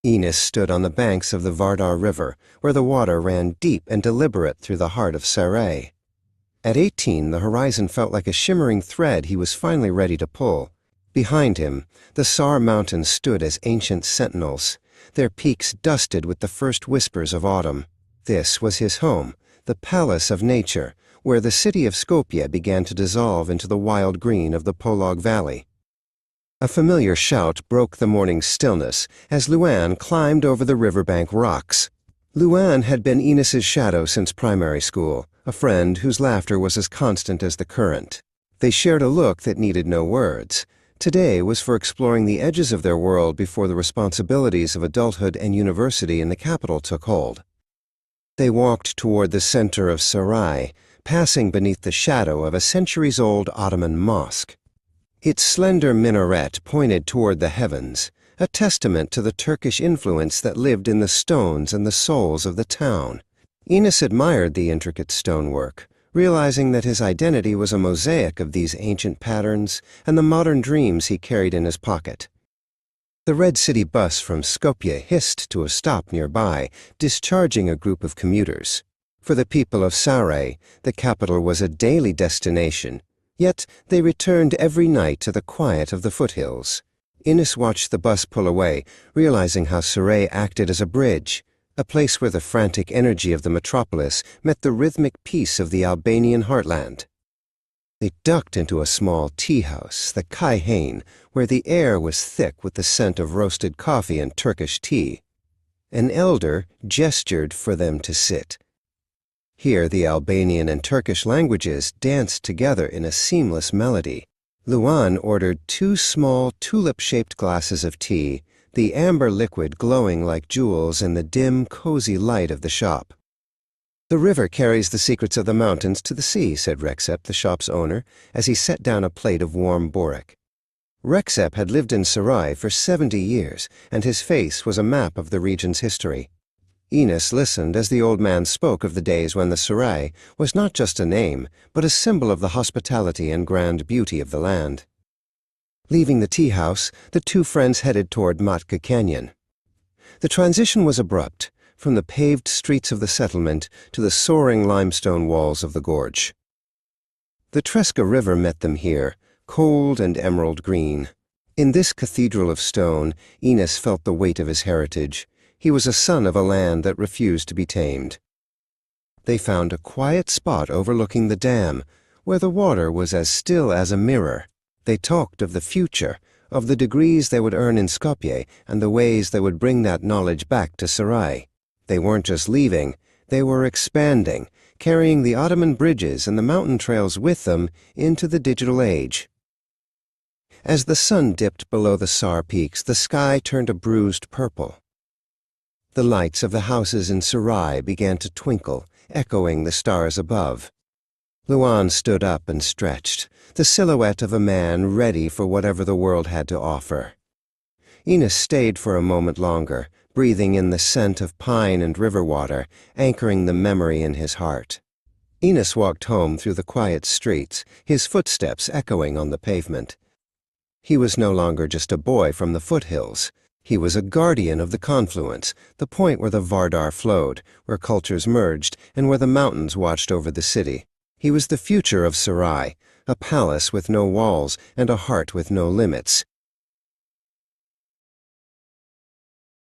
Enos stood on the banks of the Vardar River, where the water ran deep and deliberate through the heart of Sarai. At 18, the horizon felt like a shimmering thread he was finally ready to pull. Behind him, the Sar Mountains stood as ancient sentinels, their peaks dusted with the first whispers of autumn. This was his home, the palace of nature, where the city of Skopje began to dissolve into the wild green of the Polog Valley. A familiar shout broke the morning's stillness as Luan climbed over the riverbank rocks. Luan had been Enos's shadow since primary school, a friend whose laughter was as constant as the current. They shared a look that needed no words. Today was for exploring the edges of their world before the responsibilities of adulthood and university in the capital took hold. They walked toward the center of Sarai, passing beneath the shadow of a centuries-old Ottoman mosque. Its slender minaret pointed toward the heavens, a testament to the Turkish influence that lived in the stones and the souls of the town. Enos admired the intricate stonework, realizing that his identity was a mosaic of these ancient patterns and the modern dreams he carried in his pocket. The Red City bus from Skopje hissed to a stop nearby, discharging a group of commuters. For the people of Sarai, the capital was a daily destination, yet they returned every night to the quiet of the foothills. Enos watched the bus pull away, realizing how Sarai acted as a bridge, a place where the frantic energy of the metropolis met the rhythmic peace of the Albanian heartland. They ducked into a small tea-house, the Kayhane, where the air was thick with the scent of roasted coffee and Turkish tea. An elder gestured for them to sit. Here the Albanian and Turkish languages danced together in a seamless melody. Luan ordered 2 small tulip-shaped glasses of tea, the amber liquid glowing like jewels in the dim, cozy light of the shop. "The river carries the secrets of the mountains to the sea," said Recep, the shop's owner, as he set down a plate of warm borek. Recep had lived in Sarai for 70 years, and his face was a map of the region's history. Enos listened as the old man spoke of the days when the Sarai was not just a name, but a symbol of the hospitality and grand beauty of the land. Leaving the tea-house, the two friends headed toward Matka Canyon. The transition was abrupt, from the paved streets of the settlement to the soaring limestone walls of the gorge. The Treska River met them here, cold and emerald green. In this cathedral of stone, Enos felt the weight of his heritage. He was a son of a land that refused to be tamed. They found a quiet spot overlooking the dam, where the water was as still as a mirror. They talked of the future, of the degrees they would earn in Skopje, and the ways they would bring that knowledge back to Sarai. They weren't just leaving, they were expanding, carrying the Ottoman bridges and the mountain trails with them into the digital age. As the sun dipped below the Sar peaks, the sky turned a bruised purple. The lights of the houses in Sarai began to twinkle, echoing the stars above. Luan stood up and stretched, the silhouette of a man ready for whatever the world had to offer. Enos stayed for a moment longer, breathing in the scent of pine and river water, anchoring the memory in his heart. Enos walked home through the quiet streets, his footsteps echoing on the pavement. He was no longer just a boy from the foothills. He was a guardian of the confluence, the point where the Vardar flowed, where cultures merged, and where the mountains watched over the city. He was the future of Sarai, a palace with no walls and a heart with no limits.